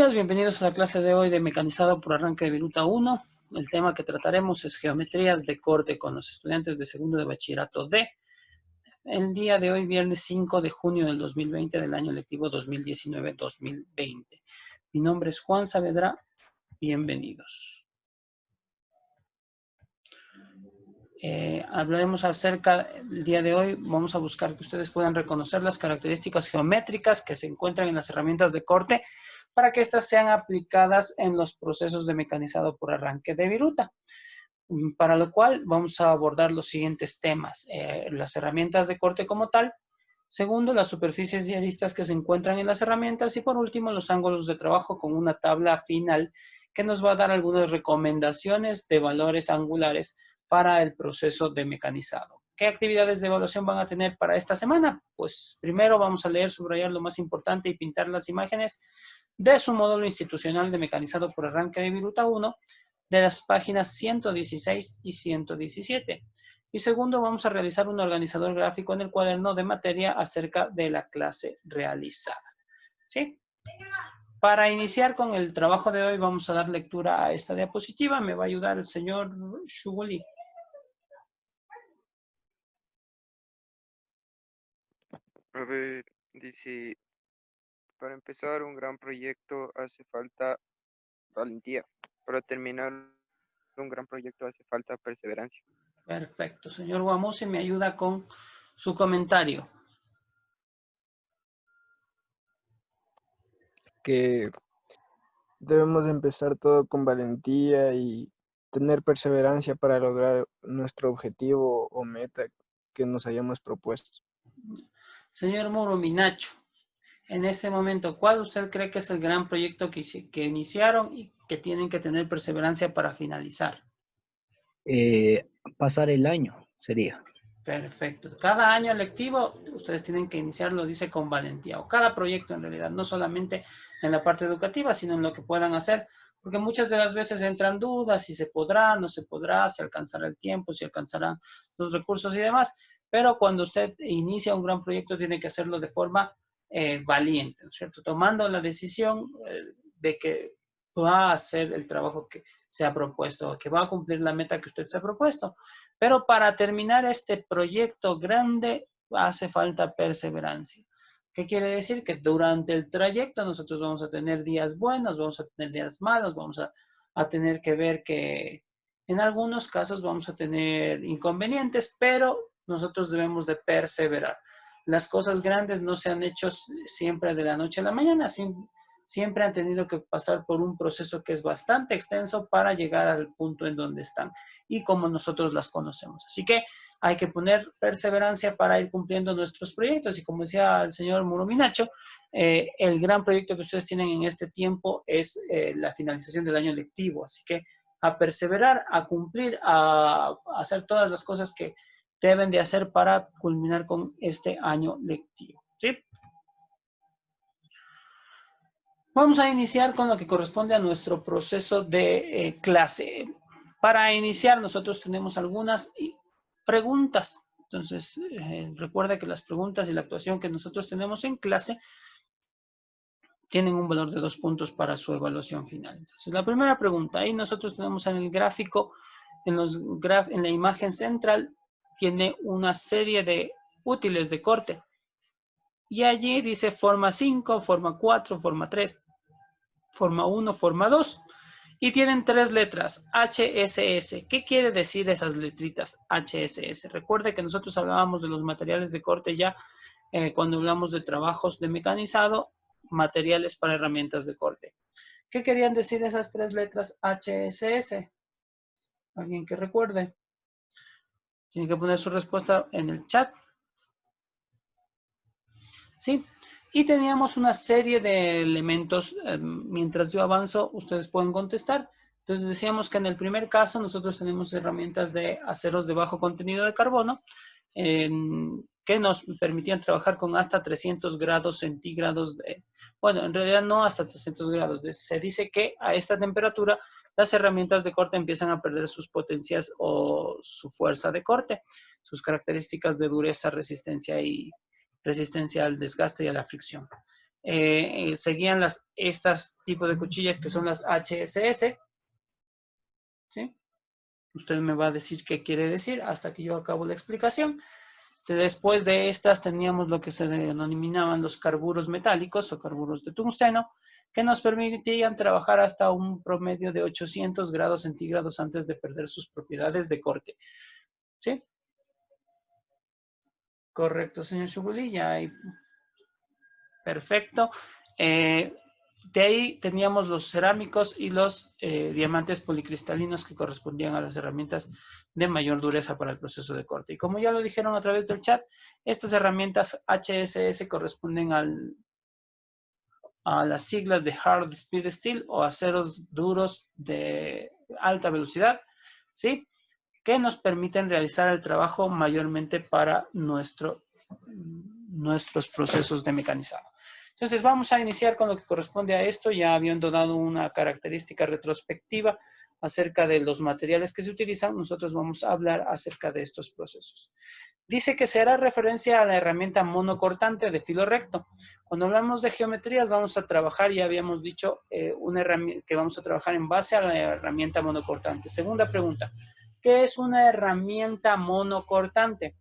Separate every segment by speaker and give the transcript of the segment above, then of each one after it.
Speaker 1: días, bienvenidos a la clase de hoy de Mecanizado por Arranque de Viruta 1. El tema que trataremos es geometrías de corte con los estudiantes de segundo de bachillerato D. El día de hoy, viernes 5 de junio del 2020, del año lectivo 2019-2020. Mi nombre es Juan Saavedra. Bienvenidos. Hablaremos acerca, el día de hoy, vamos a buscar que ustedes puedan reconocer las características geométricas que se encuentran en las herramientas de corte para que éstas sean aplicadas en los procesos de mecanizado por arranque de viruta. Para lo cual vamos a abordar los siguientes temas. Las herramientas de corte como tal. Segundo, las superficies y aristas que se encuentran en las herramientas. Y por último, los ángulos de trabajo con una tabla final que nos va a dar algunas recomendaciones de valores angulares para el proceso de mecanizado. ¿Qué actividades de evaluación van a tener para esta semana? Pues primero vamos a leer, subrayar lo más importante y pintar las imágenes de su módulo institucional de mecanizado por arranque de viruta 1, de las páginas 116 y 117. Y segundo, vamos a realizar un organizador gráfico en el cuaderno de materia acerca de la clase realizada. ¿Sí? Para iniciar con el trabajo de hoy, vamos a dar lectura a esta diapositiva. Me va a ayudar el señor Shuguli.
Speaker 2: A ver, dice, para empezar un gran proyecto hace falta valentía. Para terminar un gran proyecto hace falta perseverancia.
Speaker 1: Perfecto. Señor Guamose, me ayuda con su comentario.
Speaker 3: Que debemos empezar todo con valentía y tener perseverancia para lograr nuestro objetivo o meta que nos hayamos propuesto.
Speaker 1: Señor Muro Minacho, en este momento, ¿cuál usted cree que es el gran proyecto que iniciaron y que tienen que tener perseverancia para finalizar?
Speaker 4: Pasar el año sería.
Speaker 1: Perfecto. Cada año lectivo, ustedes tienen que iniciarlo, dice, con valentía. O cada proyecto, en realidad, no solamente en la parte educativa, sino en lo que puedan hacer. Porque muchas de las veces entran dudas, si se podrá, no se podrá, si alcanzará el tiempo, si alcanzarán los recursos y demás. Pero cuando usted inicia un gran proyecto, tiene que hacerlo de forma valiente, ¿no es cierto? Tomando la decisión de que va a hacer el trabajo que se ha propuesto, que va a cumplir la meta que usted se ha propuesto. Pero para terminar este proyecto grande hace falta perseverancia. ¿Qué quiere decir? Que durante el trayecto nosotros vamos a tener días buenos, vamos a tener días malos, vamos a tener que ver que en algunos casos vamos a tener inconvenientes, pero nosotros debemos de perseverar. Las cosas grandes no se han hecho siempre de la noche a la mañana, siempre han tenido que pasar por un proceso que es bastante extenso para llegar al punto en donde están y como nosotros las conocemos. Así que hay que poner perseverancia para ir cumpliendo nuestros proyectos y como decía el señor Murominacho, el gran proyecto que ustedes tienen en este tiempo es la finalización del año lectivo. Así que a perseverar, a cumplir, a hacer todas las cosas que deben de hacer para culminar con este año lectivo. ¿Sí? Vamos a iniciar con lo que corresponde a nuestro proceso de clase. Para iniciar, nosotros tenemos algunas preguntas. Entonces, recuerda que las preguntas y la actuación que nosotros tenemos en clase tienen un valor de 2 puntos para su evaluación final. Entonces, la primera pregunta, ahí nosotros tenemos en el gráfico, en la imagen central, tiene una serie de útiles de corte. Y allí dice forma 5, forma 4, forma 3, forma 1, forma 2. Y tienen 3 letras, HSS. ¿Qué quiere decir esas letritas HSS? Recuerde que nosotros hablábamos de los materiales de corte ya cuando hablamos de trabajos de mecanizado, materiales para herramientas de corte. ¿Qué querían decir esas 3 letras HSS? ¿Alguien que recuerde? Tiene que poner su respuesta en el chat. ¿Sí? Y teníamos una serie de elementos. Mientras yo avanzo, ustedes pueden contestar. Entonces decíamos que en el primer caso nosotros tenemos herramientas de aceros de bajo contenido de carbono que nos permitían trabajar con hasta 300 grados centígrados. Bueno, en realidad no hasta 300 grados. Se dice que a esta temperatura las herramientas de corte empiezan a perder sus potencias o su fuerza de corte, sus características de dureza, resistencia al desgaste y a la fricción. seguían estas tipos de cuchillas que son las HSS, ¿sí? Usted me va a decir qué quiere decir hasta que yo acabo la explicación. Después de estas teníamos lo que se denominaban los carburos metálicos o carburos de tungsteno, que nos permitían trabajar hasta un promedio de 800 grados centígrados antes de perder sus propiedades de corte. ¿Sí? Correcto, señor Shuguli, ya hay. Perfecto. De ahí teníamos los cerámicos y los diamantes policristalinos que correspondían a las herramientas de mayor dureza para el proceso de corte. Y como ya lo dijeron a través del chat, estas herramientas HSS corresponden a las siglas de Hard Speed Steel o aceros duros de alta velocidad, ¿sí? Que nos permiten realizar el trabajo mayormente para nuestros procesos de mecanizado. Entonces vamos a iniciar con lo que corresponde a esto, ya habiendo dado una característica retrospectiva acerca de los materiales que se utilizan, nosotros vamos a hablar acerca de estos procesos. Dice que se hará referencia a la herramienta monocortante de filo recto. Cuando hablamos de geometrías vamos a trabajar, ya habíamos dicho, una herramienta que vamos a trabajar en base a la herramienta monocortante. Segunda pregunta, ¿qué es una herramienta monocortante?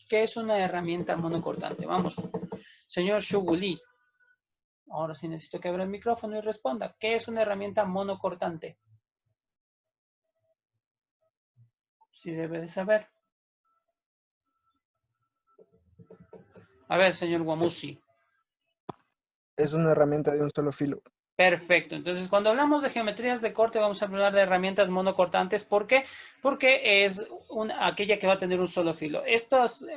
Speaker 1: ¿Qué es una herramienta monocortante? Vamos, señor Shuguli. Ahora sí necesito que abra el micrófono y responda. ¿Qué es una herramienta monocortante? Sí debe de saber. A ver, señor Guamusi.
Speaker 3: Es una herramienta de un solo filo.
Speaker 1: Perfecto. Entonces, cuando hablamos de geometrías de corte, vamos a hablar de herramientas monocortantes. ¿Por qué? Porque es aquella que va a tener un solo filo. Estos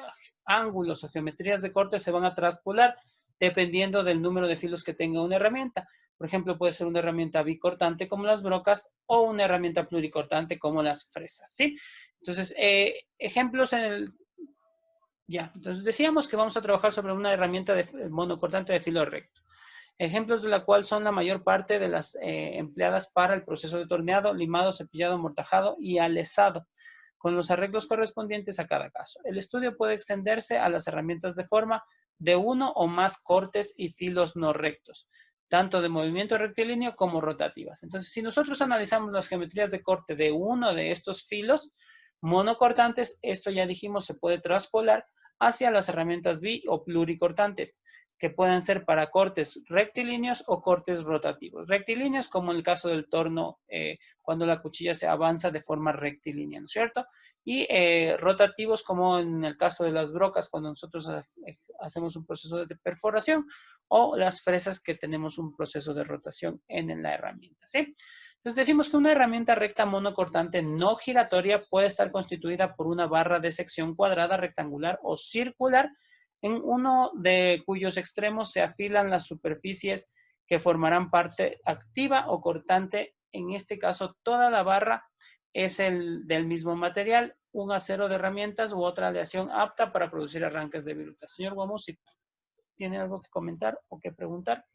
Speaker 1: ángulos o geometrías de corte se van a traspolar dependiendo del número de filos que tenga una herramienta. Por ejemplo, puede ser una herramienta bicortante como las brocas o una herramienta pluricortante como las fresas, ¿sí? Entonces, ejemplos en el... Ya, entonces decíamos que vamos a trabajar sobre una herramienta monocortante de filo recto. Ejemplos de la cual son la mayor parte de las empleadas para el proceso de torneado, limado, cepillado, amortajado y alesado, con los arreglos correspondientes a cada caso. El estudio puede extenderse a las herramientas de forma de uno o más cortes y filos no rectos, tanto de movimiento rectilíneo como rotativas. Entonces, si nosotros analizamos las geometrías de corte de uno de estos filos monocortantes, esto ya dijimos se puede traspolar hacia las herramientas bi o pluricortantes, que pueden ser para cortes rectilíneos o cortes rotativos. Rectilíneos como en el caso del torno, cuando la cuchilla se avanza de forma rectilínea, ¿no es cierto? Y rotativos como en el caso de las brocas, cuando nosotros hacemos un proceso de perforación, o las fresas que tenemos un proceso de rotación en la herramienta, ¿sí? Entonces decimos que una herramienta recta monocortante no giratoria puede estar constituida por una barra de sección cuadrada, rectangular o circular, en uno de cuyos extremos se afilan las superficies que formarán parte activa o cortante. En este caso, toda la barra es del mismo material, un acero de herramientas u otra aleación apta para producir arranques de virutas. Señor Guamusi, ¿tiene algo que comentar o que preguntar?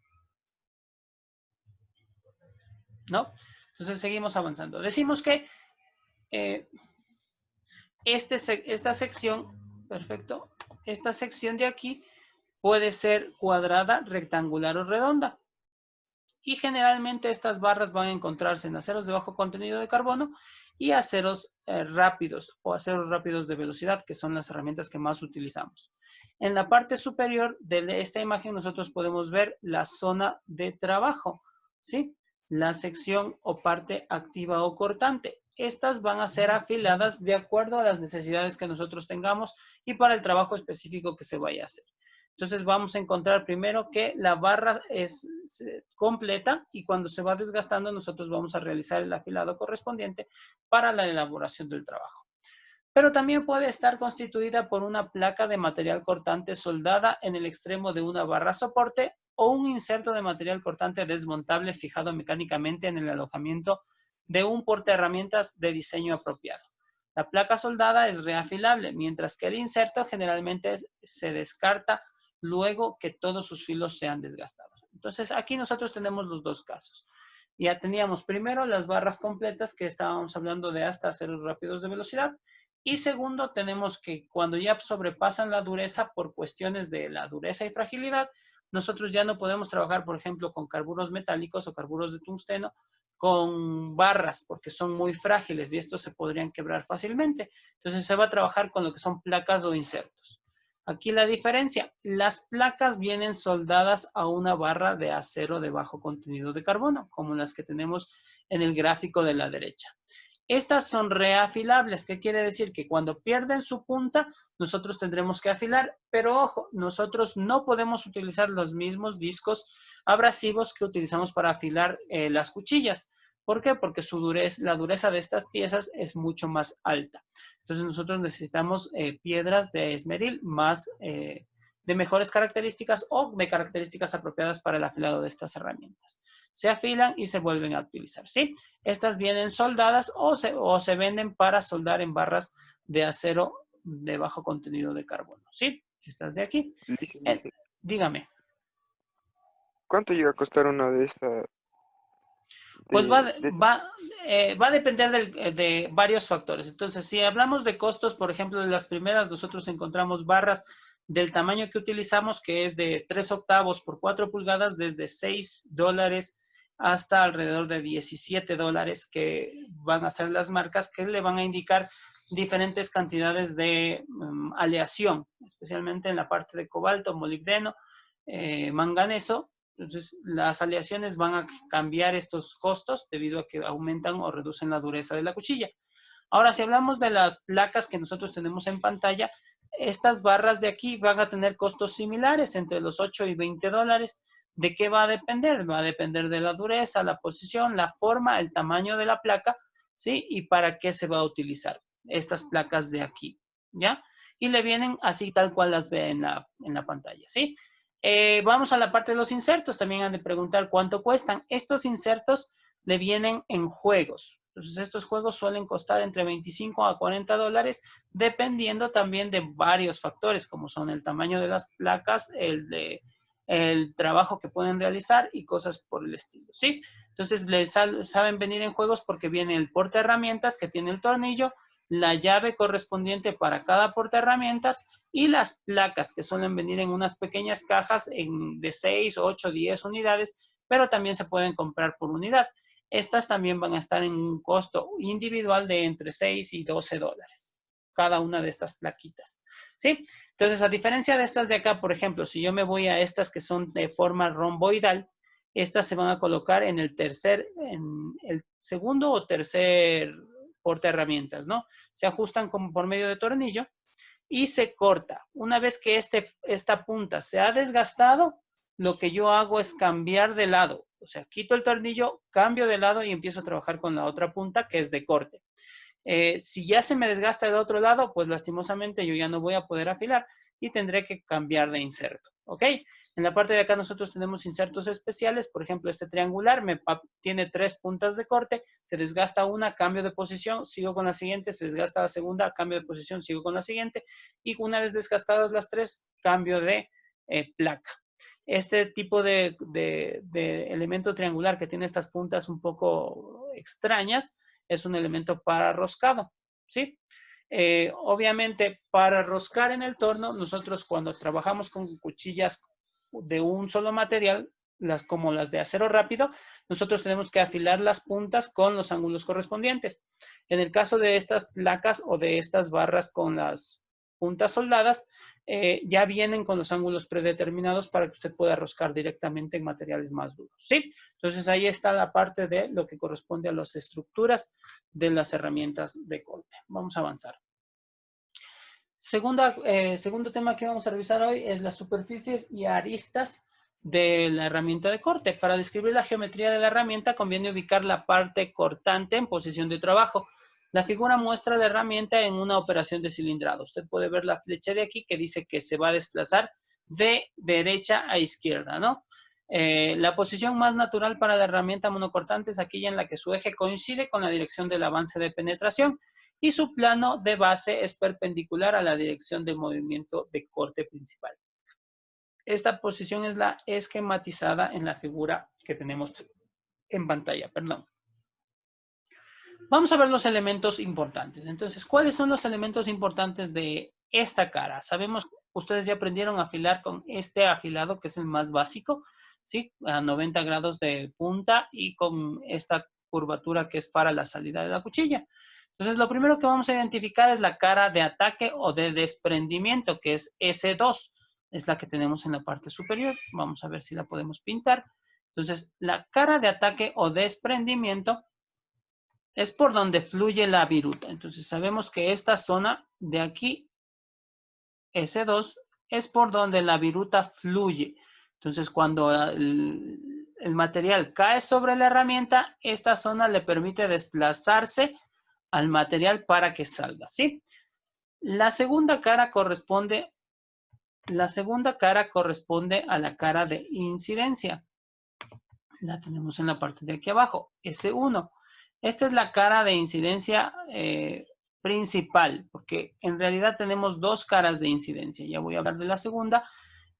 Speaker 1: ¿No? Entonces seguimos avanzando. Decimos que esta sección, perfecto, esta sección de aquí puede ser cuadrada, rectangular o redonda. Y generalmente estas barras van a encontrarse en aceros de bajo contenido de carbono y aceros rápidos o aceros rápidos de velocidad, que son las herramientas que más utilizamos. En la parte superior de esta imagen nosotros podemos ver la zona de trabajo, ¿sí? La sección o parte activa o cortante. Estas van a ser afiladas de acuerdo a las necesidades que nosotros tengamos y para el trabajo específico que se vaya a hacer. Entonces vamos a encontrar primero que la barra es completa y cuando se va desgastando nosotros vamos a realizar el afilado correspondiente para la elaboración del trabajo. Pero también puede estar constituida por una placa de material cortante soldada en el extremo de una barra soporte o un inserto de material cortante desmontable fijado mecánicamente en el alojamiento de un portaherramientas de diseño apropiado. La placa soldada es reafilable, mientras que el inserto generalmente se descarta luego que todos sus filos sean desgastados. Entonces, aquí nosotros tenemos los dos casos. Ya teníamos primero las barras completas, que estábamos hablando de hasta aceros rápidos de velocidad, Y segundo, tenemos que cuando ya sobrepasan la dureza por cuestiones de la dureza y fragilidad, nosotros ya no podemos trabajar, por ejemplo, con carburos metálicos o carburos de tungsteno con barras porque son muy frágiles y estos se podrían quebrar fácilmente. Entonces se va a trabajar con lo que son placas o insertos. Aquí la diferencia, las placas vienen soldadas a una barra de acero de bajo contenido de carbono, como las que tenemos en el gráfico de la derecha. Estas son reafilables, ¿qué quiere decir? Que cuando pierden su punta, nosotros tendremos que afilar, pero ojo, nosotros no podemos utilizar los mismos discos abrasivos que utilizamos para afilar las cuchillas. ¿Por qué? Porque la dureza de estas piezas es mucho más alta. Entonces nosotros necesitamos piedras de esmeril más de mejores características o de características apropiadas para el afilado de estas herramientas. Se afilan y se vuelven a utilizar, ¿sí? Estas vienen soldadas o se venden para soldar en barras de acero de bajo contenido de carbono, ¿sí? Estas de aquí. Dígame.
Speaker 2: ¿Cuánto llega a costar una de estas?
Speaker 1: Pues va a depender de varios factores. Entonces, si hablamos de costos, por ejemplo, de las primeras, nosotros encontramos barras del tamaño que utilizamos, que es de 3 octavos por 4 pulgadas, desde $6 hasta alrededor de $17, que van a ser las marcas que le van a indicar diferentes cantidades de aleación, especialmente en la parte de cobalto, molibdeno, manganeso. Entonces, las aleaciones van a cambiar estos costos debido a que aumentan o reducen la dureza de la cuchilla. Ahora, si hablamos de las placas que nosotros tenemos en pantalla, estas barras de aquí van a tener costos similares entre los 8 y $20. ¿De qué va a depender? Va a depender de la dureza, la posición, la forma, el tamaño de la placa, ¿sí? Y para qué se va a utilizar estas placas de aquí, ¿ya? Y le vienen así tal cual las ve en la pantalla, ¿sí? Vamos a la parte de los insertos. También han de preguntar cuánto cuestan. Estos insertos le vienen en juegos. Entonces, estos juegos suelen costar entre 25 a $40, dependiendo también de varios factores, como son el tamaño de las placas, el trabajo que pueden realizar y cosas por el estilo, ¿sí? Entonces, saben venir en juegos porque viene el portaherramientas que tiene el tornillo, la llave correspondiente para cada portaherramientas y las placas que suelen venir en unas pequeñas cajas de 6, 8, 10 unidades, pero también se pueden comprar por unidad. Estas también van a estar en un costo individual de entre 6 y $12, cada una de estas plaquitas, ¿sí? Entonces, a diferencia de estas de acá, por ejemplo, si yo me voy a estas que son de forma romboidal, estas se van a colocar en el segundo o tercer portaherramientas, ¿no? Se ajustan como por medio de tornillo y se corta. Una vez que esta punta se ha desgastado, lo que yo hago es cambiar de lado. O sea, quito el tornillo, cambio de lado y empiezo a trabajar con la otra punta que es de corte. Si ya se me desgasta el otro lado, pues lastimosamente yo ya no voy a poder afilar y tendré que cambiar de inserto. ¿Ok? En la parte de acá nosotros tenemos insertos especiales. Por ejemplo, este triangular tiene 3 puntas de corte. Se desgasta una, cambio de posición, sigo con la siguiente. Se desgasta la segunda, cambio de posición, sigo con la siguiente. Y una vez desgastadas las 3, cambio de placa. Este tipo de elemento triangular que tiene estas puntas un poco extrañas es un elemento para roscado, ¿sí? Obviamente, para roscar en el torno, nosotros cuando trabajamos con cuchillas de un solo material, como las de acero rápido, nosotros tenemos que afilar las puntas con los ángulos correspondientes. En el caso de estas placas o de estas barras con las puntas soldadas, ya vienen con los ángulos predeterminados para que usted pueda roscar directamente en materiales más duros, ¿sí? Entonces, ahí está la parte de lo que corresponde a las estructuras de las herramientas de corte. Vamos a avanzar. Segundo tema que vamos a revisar hoy es las superficies y aristas de la herramienta de corte. Para describir la geometría de la herramienta conviene ubicar la parte cortante en posición de trabajo. La figura muestra la herramienta en una operación de cilindrado. Usted puede ver la flecha de aquí que dice que se va a desplazar de derecha a izquierda, ¿no? La posición más natural para la herramienta monocortante es aquella en la que su eje coincide con la dirección del avance de penetración y su plano de base es perpendicular a la dirección del movimiento de corte principal. Esta posición es la esquematizada en la figura que tenemos en pantalla, perdón. Vamos a ver los elementos importantes. Entonces, ¿cuáles son los elementos importantes de esta cara? Sabemos, ustedes ya aprendieron a afilar con este afilado, que es el más básico, ¿sí? A 90 grados de punta y con esta curvatura que es para la salida de la cuchilla. Entonces, lo primero que vamos a identificar es la cara de ataque o de desprendimiento, que es S2. Es la que tenemos en la parte superior. Vamos a ver si la podemos pintar. Entonces, la cara de ataque o desprendimiento es por donde fluye la viruta. Entonces, sabemos que esta zona de aquí, S2, es por donde la viruta fluye. Entonces, cuando el material cae sobre la herramienta, esta zona le permite desplazarse al material para que salga, ¿sí? La segunda cara corresponde a la cara de incidencia. La tenemos en la parte de aquí abajo, S1. Esta es la cara de incidencia principal, porque en realidad tenemos dos caras de incidencia. Ya voy a hablar de la segunda,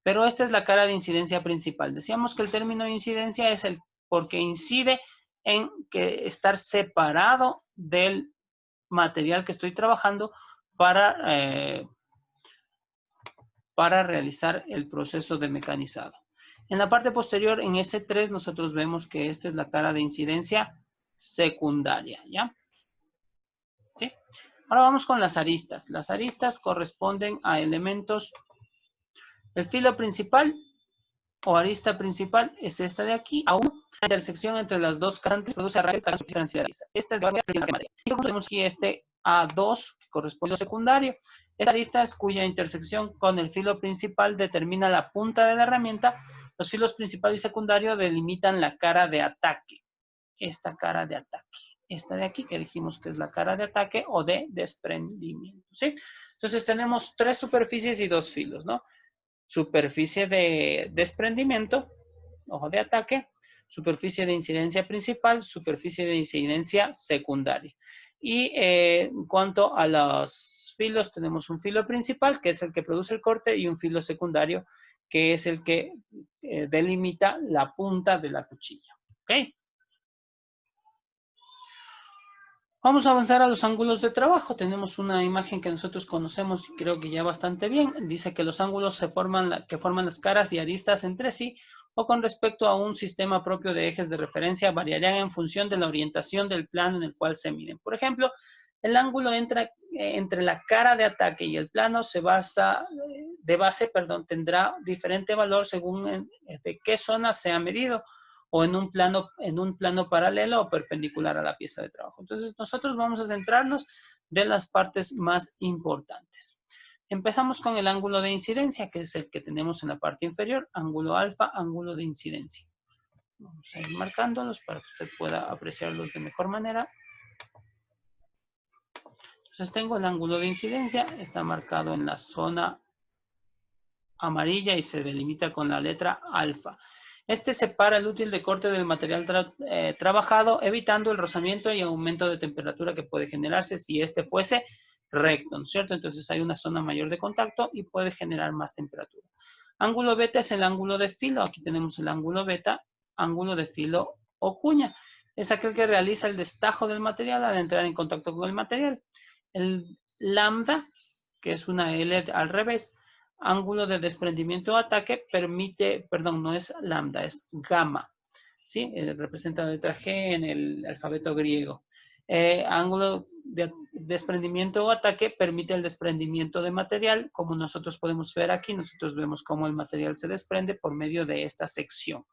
Speaker 1: pero esta es la cara de incidencia principal. Decíamos que el término incidencia es el porque incide en que estar separado del material que estoy trabajando para realizar el proceso de mecanizado. En la parte posterior, en S3, nosotros vemos que esta es la cara de incidencia secundaria, ¿ya? ¿Sí? Ahora vamos con las aristas. Las aristas corresponden a elementos. El filo principal o arista principal es esta de aquí, A1. La intersección entre las dos caras produce arranque de la superficie de la arista. Esta es la primera materia. Y tenemos aquí este A2, que corresponde al secundario. Esta arista es cuya intersección con el filo principal determina la punta de la herramienta. Los filos principal y secundario delimitan la cara de ataque. Esta cara de ataque. Esta de aquí que dijimos que es la cara de ataque o de desprendimiento, ¿sí? Entonces tenemos tres superficies y dos filos, ¿no? Superficie de desprendimiento, ojo de ataque, superficie de incidencia principal, superficie de incidencia secundaria. Y en cuanto a los filos, tenemos un filo principal, que es el que produce el corte, y un filo secundario, que es el que delimita la punta de la cuchilla. ¿Ok? Vamos a avanzar a los ángulos de trabajo. Tenemos una imagen que nosotros conocemos y creo que ya bastante bien. Dice que los ángulos que forman las caras y aristas entre sí o con respecto a un sistema propio de ejes de referencia variarían en función de la orientación del plano en el cual se miden. Por ejemplo, el ángulo entre la cara de ataque y el plano tendrá diferente valor según de qué zona se ha medido, o en un plano paralelo o perpendicular a la pieza de trabajo. Entonces, nosotros vamos a centrarnos de las partes más importantes. Empezamos con el ángulo de incidencia, que es el que tenemos en la parte inferior, ángulo alfa, ángulo de incidencia. Vamos a ir marcándolos para que usted pueda apreciarlos de mejor manera. Entonces, tengo el ángulo de incidencia, está marcado en la zona amarilla y se delimita con la letra alfa. Este separa el útil de corte del material trabajado, evitando el rozamiento y aumento de temperatura que puede generarse si este fuese recto, ¿no es cierto? Entonces hay una zona mayor de contacto y puede generar más temperatura. Ángulo beta es el ángulo de filo. Aquí tenemos el ángulo beta, ángulo de filo o cuña. Es aquel que realiza el destajo del material al entrar en contacto con el material. El lambda, que es una L al revés, ángulo de desprendimiento o ataque no es lambda, es gamma, ¿sí? Representa la letra G en el alfabeto griego. Ángulo de desprendimiento o ataque permite el desprendimiento de material, como nosotros podemos ver aquí. Nosotros vemos cómo el material se desprende por medio de esta sección.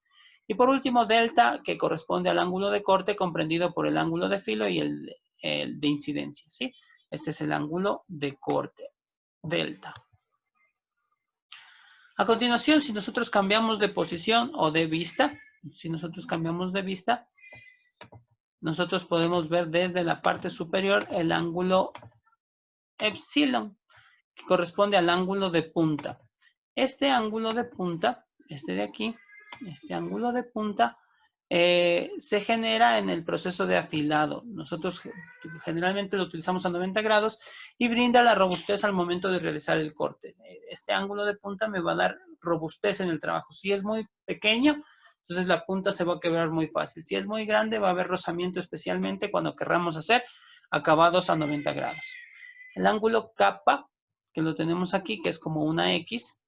Speaker 1: Y por último, delta, que corresponde al ángulo de corte comprendido por el ángulo de filo y el de incidencia, ¿sí? Este es el ángulo de corte, delta. A continuación, si nosotros cambiamos de posición o de vista, nosotros podemos ver desde la parte superior el ángulo epsilon, que corresponde al ángulo de punta. Este ángulo de punta, este de aquí, este ángulo de punta, se genera en el proceso de afilado. Nosotros generalmente lo utilizamos a 90 grados y brinda la robustez al momento de realizar el corte. Este ángulo de punta me va a dar robustez en el trabajo. Si es muy pequeño, entonces la punta se va a quebrar muy fácil. Si es muy grande, va a haber rozamiento, especialmente cuando querramos hacer acabados a 90 grados. El ángulo kappa, que lo tenemos aquí, que es como una X,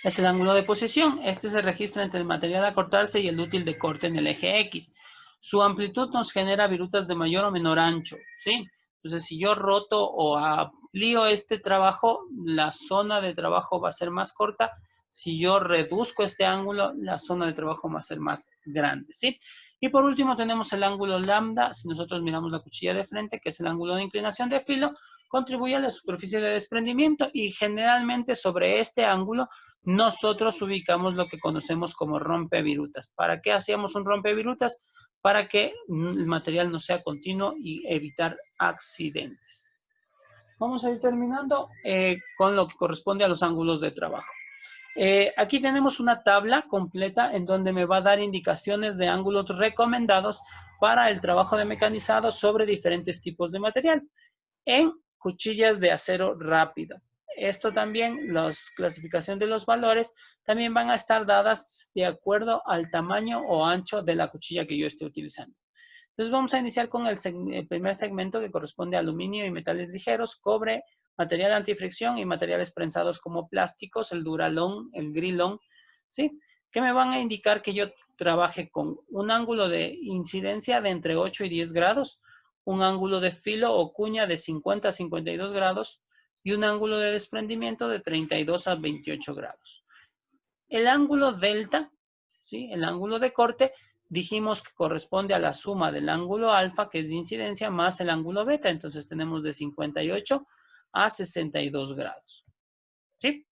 Speaker 1: es el ángulo de posición. Este se registra entre el material a cortarse y el útil de corte en el eje X. Su amplitud nos genera virutas de mayor o menor ancho, ¿sí? Entonces, si yo roto o amplío este trabajo, la zona de trabajo va a ser más corta. Si yo reduzco este ángulo, la zona de trabajo va a ser más grande, ¿sí? Y por último tenemos el ángulo lambda. Si nosotros miramos la cuchilla de frente, que es el ángulo de inclinación de filo, contribuye a la superficie de desprendimiento y generalmente sobre este ángulo nosotros ubicamos lo que conocemos como rompevirutas. ¿Para qué hacíamos un rompevirutas? Para que el material no sea continuo y evitar accidentes. Vamos a ir terminando con lo que corresponde a los ángulos de trabajo. Aquí tenemos una tabla completa en donde me va a dar indicaciones de ángulos recomendados para el trabajo de mecanizado sobre diferentes tipos de material en cuchillas de acero rápido. Esto también, la clasificación de los valores, también van a estar dadas de acuerdo al tamaño o ancho de la cuchilla que yo esté utilizando. Entonces vamos a iniciar con el primer segmento que corresponde a aluminio y metales ligeros, cobre, material antifricción y materiales prensados como plásticos, el Duralon, el Grilon, ¿sí? Que me van a indicar que yo trabaje con un ángulo de incidencia de entre 8 y 10 grados, un ángulo de filo o cuña de 50 a 52 grados y un ángulo de desprendimiento de 32 a 28 grados. El ángulo delta, ¿sí? El ángulo de corte, dijimos que corresponde a la suma del ángulo alfa, que es de incidencia, más el ángulo beta. Entonces tenemos de 58 a 62 grados. ¿Sí?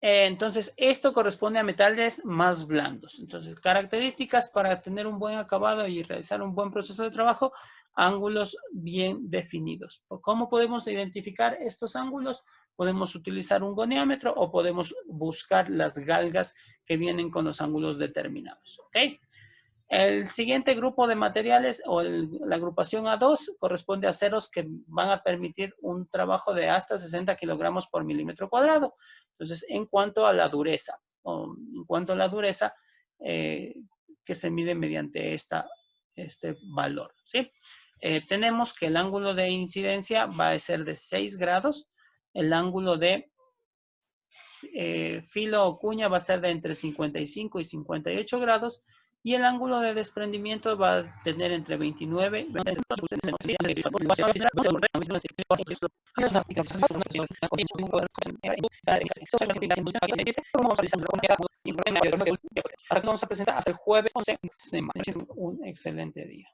Speaker 1: Entonces, esto corresponde a metales más blandos. Entonces, características para tener un buen acabado y realizar un buen proceso de trabajo, ángulos bien definidos. ¿Cómo podemos identificar estos ángulos? Podemos utilizar un goniámetro o podemos buscar las galgas que vienen con los ángulos determinados. ¿Ok? El siguiente grupo de materiales o la agrupación A2 corresponde a aceros que van a permitir un trabajo de hasta 60 kilogramos por milímetro cuadrado. Entonces, en cuanto a la dureza, que se mide mediante este valor, ¿sí? Tenemos que el ángulo de incidencia va a ser de 6 grados, el ángulo de filo o cuña va a ser de entre 55 y 58 grados, y el ángulo de desprendimiento va a tener entre 29 y vamos a presentar hasta el jueves 11 de mayo. Un excelente día.